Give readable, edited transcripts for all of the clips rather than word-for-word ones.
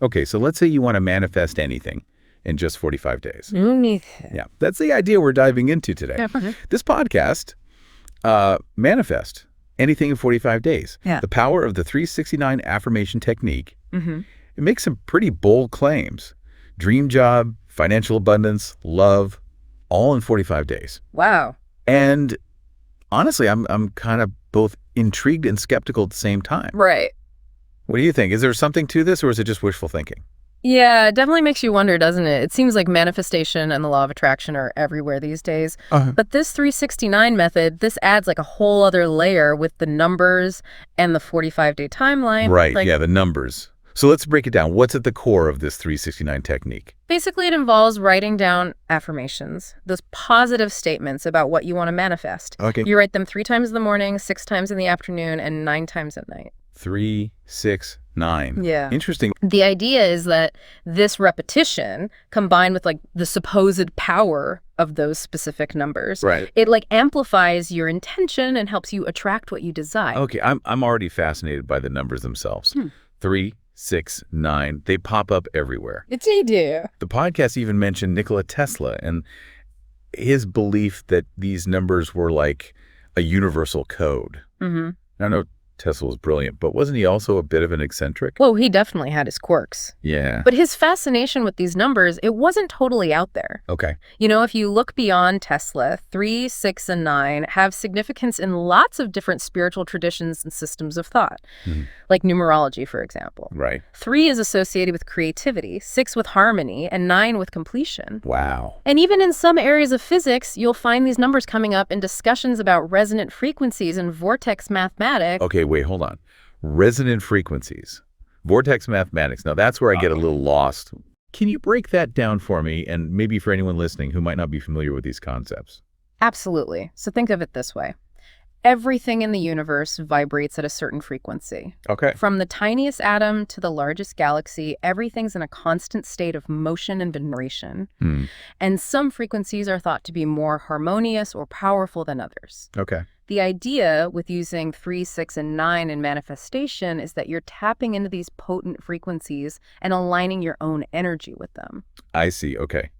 Okay, so let's say you want to manifest anything in just 45 days. Anything. Yeah, that's the idea we're diving into today. Yeah. This podcast, manifest anything in 45 days. Yeah. The power of the 369 affirmation technique. Mm-hmm. It makes some pretty bold claims. Dream job, financial abundance, love, all in 45 days. Wow. And honestly, I'm kind of both intrigued and skeptical at the same time. Right. What do you think? Is there something to this, or is it just wishful thinking? Yeah, it definitely makes you wonder, doesn't it? It seems like manifestation and the law of attraction are everywhere these days. But this 369 method, this adds like a whole other layer with the numbers and the 45-day timeline. Right, Like, yeah, the numbers. So let's break it down. What's at the core of this 369 technique? basically, it involves writing down affirmations, those positive statements about what you want to manifest. Okay. You write them 3 times in the morning, 6 times in the afternoon, and 9 times at night. 3, 6, 9. Yeah. Interesting. The idea is that this repetition, combined with like the supposed power of those specific numbers, Right. it like amplifies your intention and helps you attract what you desire. Okay, I'm already fascinated by the numbers themselves. 3, 6, 9. They pop up everywhere. It's a do. The podcast even mentioned Nikola Tesla and his belief that these numbers were like a universal code. Mm-hmm. I know Tesla was brilliant, but wasn't he also a bit of an eccentric? Well, he definitely had his quirks. Yeah. But his fascination with these numbers, it wasn't totally out there. Okay. You know, if you look beyond Tesla, 3, 6, and 9 have significance in lots of different spiritual traditions and systems of thought, like numerology, for example. Right. 3 is associated with creativity, 6 with harmony, and 9 with completion. Wow. And even in some areas of physics, you'll find these numbers coming up in discussions about resonant frequencies and vortex mathematics. Okay, wait, hold on. Resonant frequencies. Vortex mathematics. Now, that's where I get a little lost. Can you break that down for me, and maybe for anyone listening who might not be familiar with these concepts? Absolutely. So think of it this way. Everything in the universe vibrates at a certain frequency. Okay. From the tiniest atom to the largest galaxy, everything's in a constant state of motion and vibration. And some frequencies are thought to be more harmonious or powerful than others. Okay. The idea with using 3, 6, and 9 in manifestation is that you're tapping into these potent frequencies and aligning your own energy with them. I see. Okay.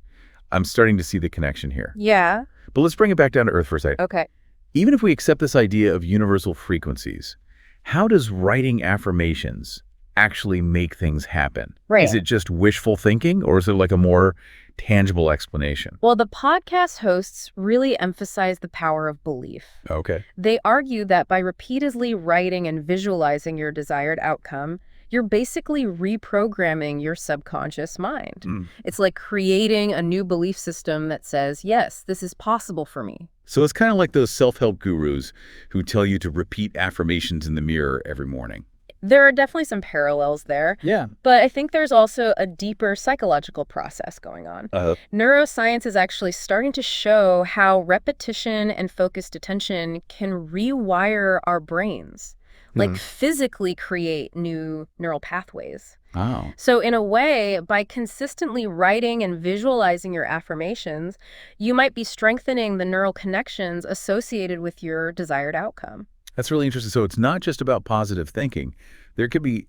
I'm starting to see the connection here. Yeah. But let's bring it back down to earth for a second. Okay. Even if we accept this idea of universal frequencies, how does writing affirmations actually make things happen? Right. Is it just wishful thinking, or is it like a more tangible explanation? Well, the podcast hosts really emphasize the power of belief. Okay. They argue that by repeatedly writing and visualizing your desired outcome, you're basically reprogramming your subconscious mind. It's like creating a new belief system that says, yes, this is possible for me. So it's kind of like those self-help gurus who tell you to repeat affirmations in the mirror every morning. There are definitely some parallels there. Yeah. But I think there's also a deeper psychological process going on. Neuroscience is actually starting to show how repetition and focused attention can rewire our brains, like physically create new neural pathways. Oh. So in a way, by consistently writing and visualizing your affirmations, you might be strengthening the neural connections associated with your desired outcome. That's really interesting. So it's not just about positive thinking. There could be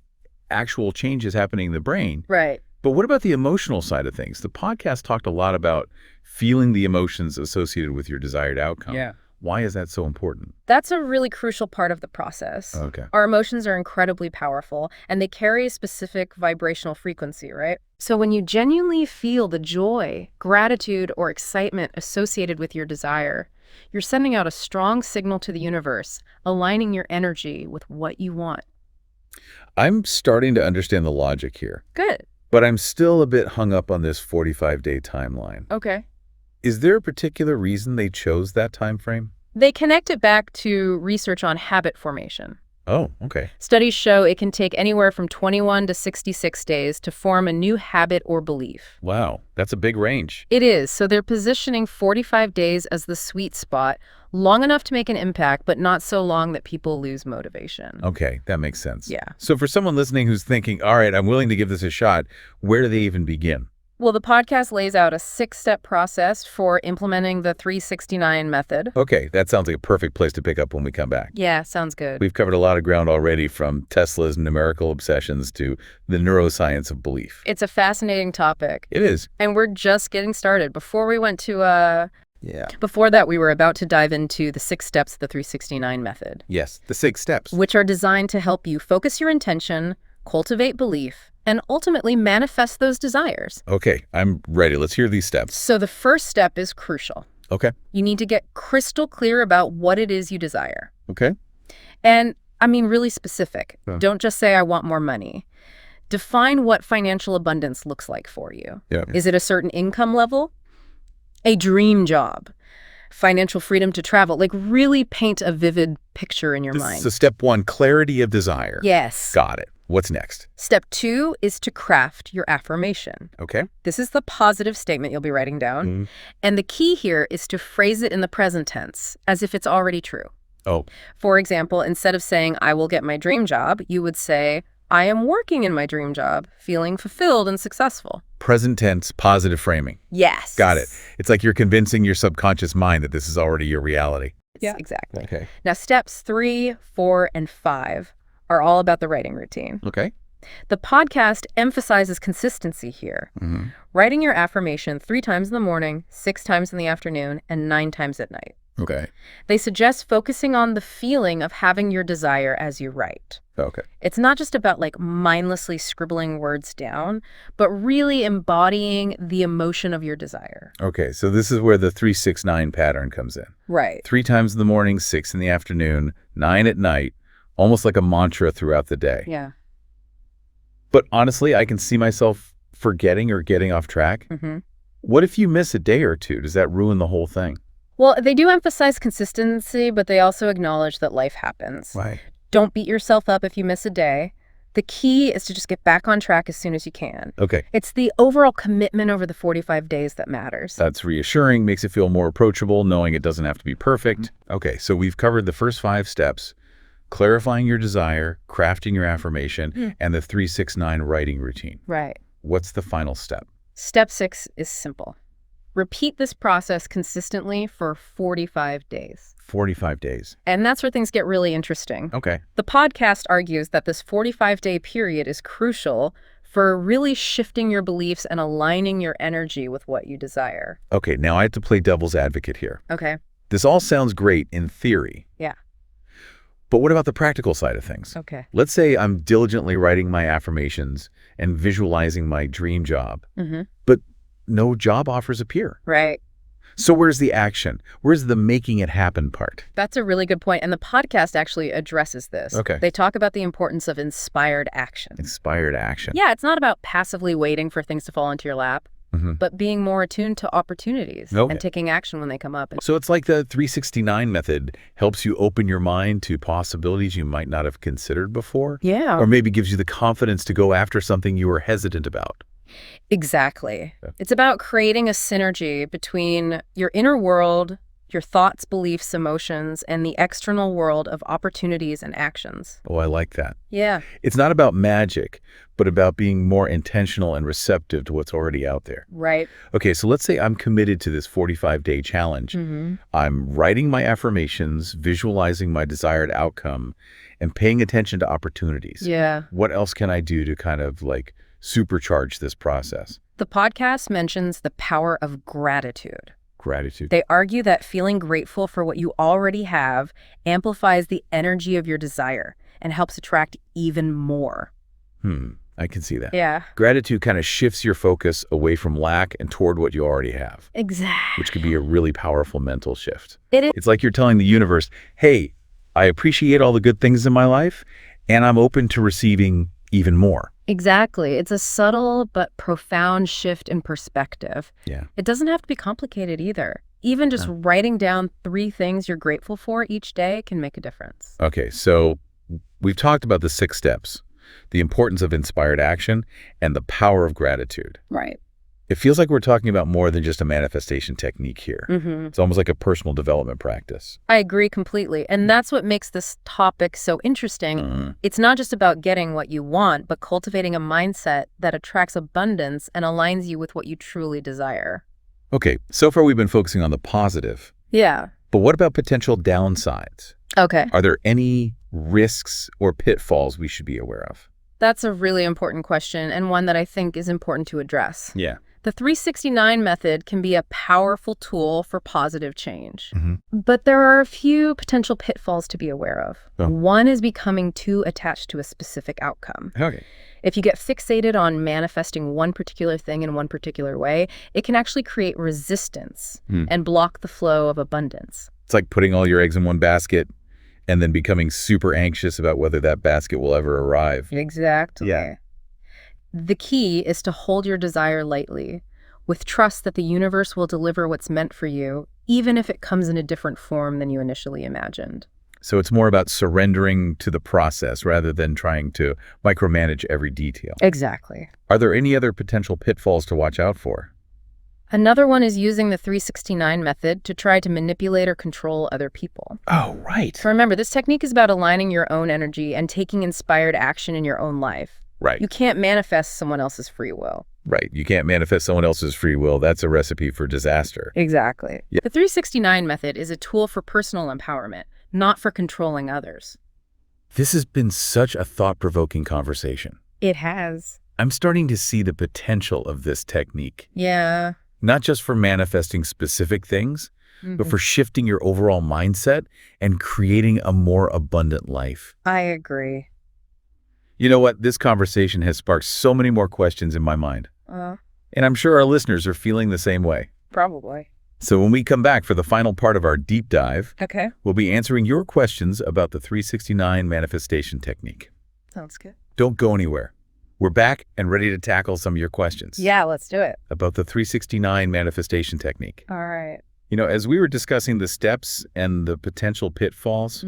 actual changes happening in the brain. Right. But what about the emotional side of things? The podcast talked a lot about feeling the emotions associated with your desired outcome. Yeah. Why is that so important? That's a really crucial part of the process. Okay. Our emotions are incredibly powerful, and they carry a specific vibrational frequency, right? So when you genuinely feel the joy, gratitude, or excitement associated with your desire, you're sending out a strong signal to the universe, aligning your energy with what you want. I'm starting to understand the logic here, Good. but I'm still a bit hung up on this 45-day timeline. Okay. Is there a particular reason they chose that time frame? They connect it back to research on habit formation. Oh, okay. Studies show it can take anywhere from 21 to 66 days to form a new habit or belief. Wow, that's a big range. It is. So they're positioning 45 days as the sweet spot, long enough to make an impact, but not so long that people lose motivation. Okay, that makes sense. Yeah. So for someone listening who's thinking, all right, I'm willing to give this a shot, where do they even begin? Well, the podcast lays out a 6-step process for implementing the 369 method. Okay, that sounds like a perfect place to pick up when we come back. Yeah, sounds good. We've covered a lot of ground already, from Tesla's numerical obsessions to the neuroscience of belief. It's a fascinating topic. It is. And we're just getting started. Before we went to, Yeah. before that, we were about to dive into the 6 steps of the 369 method, Yes, the 6 steps. which are designed to help you focus your intention, cultivate belief, and ultimately manifest those desires. Okay, I'm ready. Let's hear these steps. So the first step is crucial. Okay. You need to get crystal clear about what it is you desire. Okay. And I mean, really specific. Yeah. Don't just say, I want more money. Define what financial abundance looks like for you. Yeah. Is it a certain income level? A dream job? Financial freedom to travel? Like, really paint a vivid picture in your mind. So step 1, clarity of desire. Yes. Got it. What's next? Step 2 is to craft your affirmation. Okay. This is the positive statement you'll be writing down. Mhm. And the key here is to phrase it in the present tense, as if it's already true. Oh, For example, instead of saying, I will get my dream job, you would say, I am working in my dream job, feeling fulfilled and successful. present tense, positive framing. Yes. Got it. It's like you're convincing your subconscious mind that this is already your reality. Yeah, exactly. Okay. Now, steps 3, 4, and 5 are all about the writing routine. Okay. The podcast emphasizes consistency here. Mm-hmm. Writing your affirmation 3 times in the morning, 6 times in the afternoon, and 9 times at night. Okay. They suggest focusing on the feeling of having your desire as you write. Okay. It's not just about like mindlessly scribbling words down, but really embodying the emotion of your desire. Okay. So this is where the 369 pattern comes in. Right. 3 times in the morning, 6 in the afternoon, 9 at night, almost like a mantra throughout the day. Yeah. But honestly, I can see myself forgetting or getting off track. Mm-hmm. What if you miss a day or two? Does that ruin the whole thing? Well, they do emphasize consistency, but they also acknowledge that life happens. Right. Don't beat yourself up if you miss a day. The key is to just get back on track as soon as you can. Okay. It's the overall commitment over the 45 days that matters. That's reassuring, makes it feel more approachable, knowing it doesn't have to be perfect. Okay, so we've covered the first 5 steps: clarifying your desire, crafting your affirmation, and the 369 writing routine. Right. What's the final step? Step 6 is simple. Repeat this process consistently for 45 days. 45 days. And that's where things get really interesting. Okay. The podcast argues that this 45-day period is crucial for really shifting your beliefs and aligning your energy with what you desire. Okay, now I have to play devil's advocate here. Okay. This all sounds great in theory. Yeah. But what about the practical side of things? Okay. Let's say I'm diligently writing my affirmations and visualizing my dream job, Mm-hmm. but no job offers appear. Right. So where's the action? Where's the making it happen part? That's a really good point. And the podcast actually addresses this. Okay. They talk about the importance of inspired action. Inspired action. Yeah, it's not about passively waiting for things to fall into your lap, Mhm. but being more attuned to opportunities Okay. and taking action when they come up. So it's like the 369 method helps you open your mind to possibilities you might not have considered before, Yeah. or maybe gives you the confidence to go after something you were hesitant about. Exactly. Yeah. It's about creating a synergy between your inner world, your thoughts, beliefs, emotions, and the external world of opportunities and actions. Oh, I like that. Yeah. It's not about magic, but about being more intentional and receptive to what's already out there. Right. Okay, so let's say I'm committed to this 45-day challenge. Mm-hmm. I'm writing my affirmations, visualizing my desired outcome, and paying attention to opportunities. Yeah. What else can I do to kind of like supercharge this process? The podcast mentions the power of gratitude. Gratitude. They argue that feeling grateful for what you already have amplifies the energy of your desire and helps attract even more. I can see that. Yeah. Gratitude kind of shifts your focus away from lack and toward what you already have, Exactly. which could be a really powerful mental shift. It is. It's like you're telling the universe, hey, I appreciate all the good things in my life, and I'm open to receiving even more. Exactly. It's a subtle but profound shift in perspective. Yeah. It doesn't have to be complicated either. Even just writing down 3 things you're grateful for each day can make a difference. Okay, so we've talked about the 6 steps, the importance of inspired action, and the power of gratitude. Right. It feels like we're talking about more than just a manifestation technique here. It's almost like a personal development practice. I agree completely. And that's what makes this topic so interesting. It's not just about getting what you want, but cultivating a mindset that attracts abundance and aligns you with what you truly desire. Okay, so far we've been focusing on the positive. Yeah. But what about potential downsides? Okay. Are there any risks or pitfalls we should be aware of? That's a really important question, and one that I think is important to address. Yeah. The 369 method can be a powerful tool for positive change. But there are a few potential pitfalls to be aware of. One is becoming too attached to a specific outcome. Okay. If you get fixated on manifesting one particular thing in one particular way, it can actually create resistance and block the flow of abundance. It's like putting all your eggs in one basket and then becoming super anxious about whether that basket will ever arrive. Exactly. Yeah. The key is to hold your desire lightly, with trust that the universe will deliver what's meant for you, even if it comes in a different form than you initially imagined. So it's more about surrendering to the process rather than trying to micromanage every detail. Exactly. Are there any other potential pitfalls to watch out for? Another one is using the 369 method to try to manipulate or control other people. Oh, right. So remember, this technique is about aligning your own energy and taking inspired action in your own life. Right. You can't manifest someone else's free will. Right. You can't manifest someone else's free will. That's a recipe for disaster. Exactly. Yeah. The 369 method is a tool for personal empowerment, not for controlling others. This has been such a thought-provoking conversation. It has. I'm starting to see the potential of this technique, Yeah. not just for manifesting specific things, but for shifting your overall mindset and creating a more abundant life. I agree. You know what? This conversation has sparked so many more questions in my mind. And I'm sure our listeners are feeling the same way. Probably. So when we come back for the final part of our deep dive, Okay. we'll be answering your questions about the 369 manifestation technique. Sounds good. Don't go anywhere. We're back and ready to tackle some of your questions Yeah, let's do it. about the 369 manifestation technique. All right. You know, as we were discussing the steps and the potential pitfalls,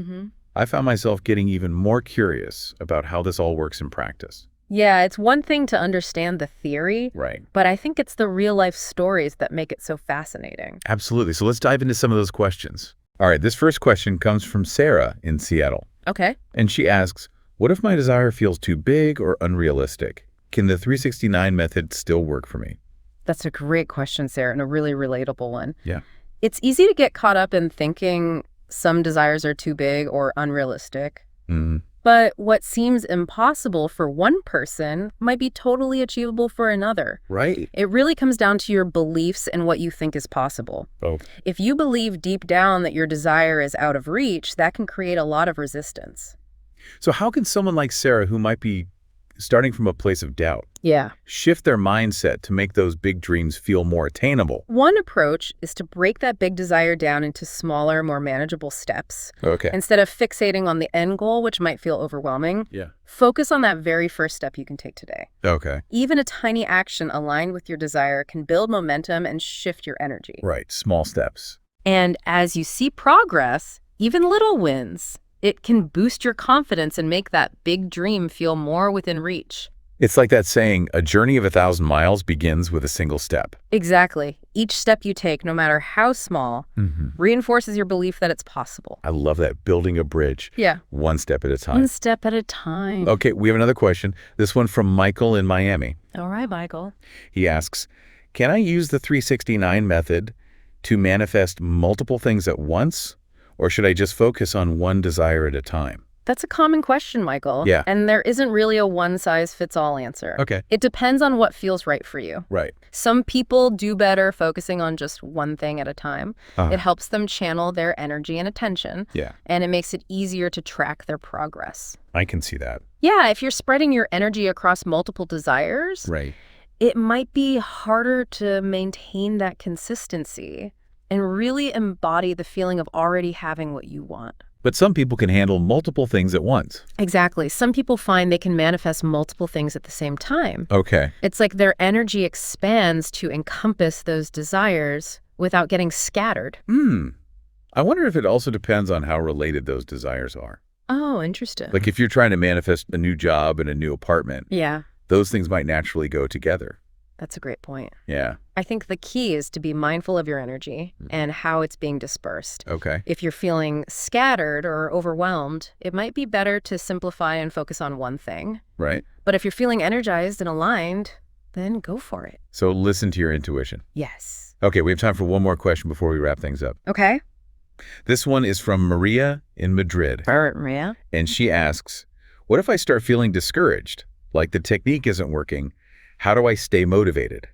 I found myself getting even more curious about how this all works in practice. Yeah, it's one thing to understand the theory, Right. but I think it's the real-life stories that make it so fascinating. Absolutely. So let's dive into some of those questions. All right, this first question comes from Sarah in Seattle. Okay. And she asks, what if my desire feels too big or unrealistic? Can the 369 method still work for me? That's a great question, Sarah, and a really relatable one. Yeah. It's easy to get caught up in thinking some desires are too big or unrealistic. But what seems impossible for one person might be totally achievable for another. Right. It really comes down to your beliefs and what you think is possible. Oh. If you believe deep down that your desire is out of reach, that can create a lot of resistance. So how can someone like Sarah, who might be starting from a place of doubt, Yeah. shift their mindset to make those big dreams feel more attainable? One approach is to break that big desire down into smaller, more manageable steps. Okay. Instead of fixating on the end goal, which might feel overwhelming, Yeah. focus on that very first step you can take today. Okay. Even a tiny action aligned with your desire can build momentum and shift your energy. Right. Small steps. And as you see progress, even little wins, it can boost your confidence and make that big dream feel more within reach. It's like that saying, a journey of 1,000 miles begins with a single step. Exactly. Each step you take, no matter how small, reinforces your belief that it's possible. I love that. Building a bridge. Yeah. One step at a time. One step at a time. Okay, we have another question. This one from Michael in Miami. All right, Michael. He asks, can I use the 369 method to manifest multiple things at once? Or should I just focus on one desire at a time? That's a common question, Michael. Yeah. And there isn't really a one-size-fits-all answer. Okay. It depends on what feels right for you. Right. Some people do better focusing on just one thing at a time. It helps them channel their energy and attention. Yeah. And it makes it easier to track their progress. I can see that. Yeah, if you're spreading your energy across multiple desires, Right. it might be harder to maintain that consistency and really embody the feeling of already having what you want. But some people can handle multiple things at once. Exactly. Some people find they can manifest multiple things at the same time. Okay. It's like their energy expands to encompass those desires without getting scattered. I wonder if it also depends on how related those desires are. Oh, interesting. Like if you're trying to manifest a new job and a new apartment, Yeah. those things might naturally go together. That's a great point. Yeah. I think the key is to be mindful of your energy and how it's being dispersed. Okay. If you're feeling scattered or overwhelmed, it might be better to simplify and focus on one thing. Right. But if you're feeling energized and aligned, then go for it. So listen to your intuition. Yes. Okay, we have time for one more question before we wrap things up. Okay. This one is from Maria in Madrid. Maria? And she asks, what if I start feeling discouraged? Like the technique isn't working. How do I stay motivated?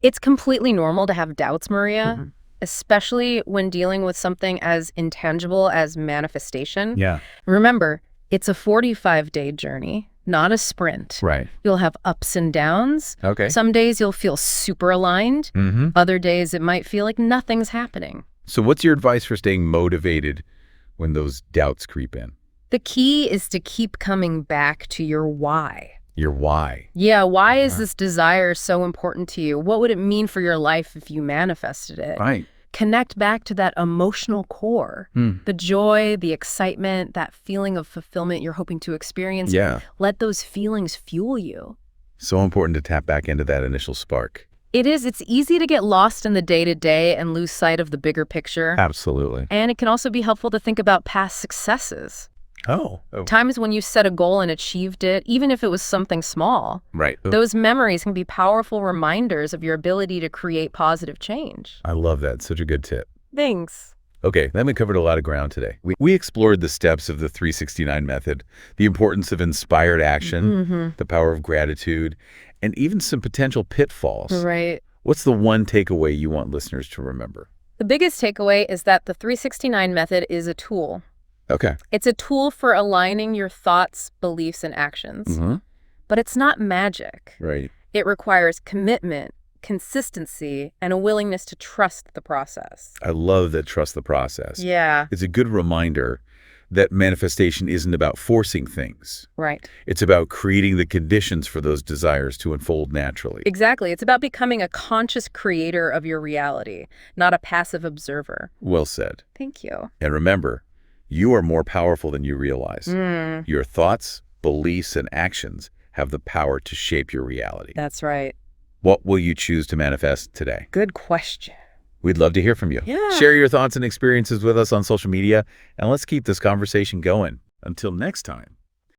It's completely normal to have doubts, Maria, especially when dealing with something as intangible as manifestation. Yeah. Remember, it's a 45-day journey, not a sprint. Right. You'll have ups and downs. Okay. Some days you'll feel super aligned. Other days it might feel like nothing's happening. So what's your advice for staying motivated when those doubts creep in? The key is to keep coming back to your why. Your why. Yeah, why is this desire so important to you? What would it mean for your life if you manifested it? Right. Connect back to that emotional core, the joy, the excitement, that feeling of fulfillment you're hoping to experience. Yeah. Let those feelings fuel you. So important to tap back into that initial spark. It is. It's easy to get lost in the day-to-day and lose sight of the bigger picture. Absolutely. And it can also be helpful to think about past successes. Oh. Times when you set a goal and achieved it, even if it was something small. Right. Those memories can be powerful reminders of your ability to create positive change. I love that. Such a good tip. Thanks. Okay, then we covered a lot of ground today. We explored the steps of the 369 method, the importance of inspired action, the power of gratitude, and even some potential pitfalls. Right. What's the one takeaway you want listeners to remember? The biggest takeaway is that the 369 method is a tool. Okay. It's a tool for aligning your thoughts, beliefs, and actions. But it's not magic. Right. It requires commitment, consistency, and a willingness to trust the process. I love that trust the process. Yeah. It's a good reminder that manifestation isn't about forcing things. Right. It's about creating the conditions for those desires to unfold naturally. Exactly. It's about becoming a conscious creator of your reality, not a passive observer. Well said. Thank you. And remember, you are more powerful than you realize. Your thoughts, beliefs, and actions have the power to shape your reality. That's right. What will you choose to manifest today? Good question. We'd love to hear from you. Yeah. Share your thoughts and experiences with us on social media, and let's keep this conversation going. Until next time.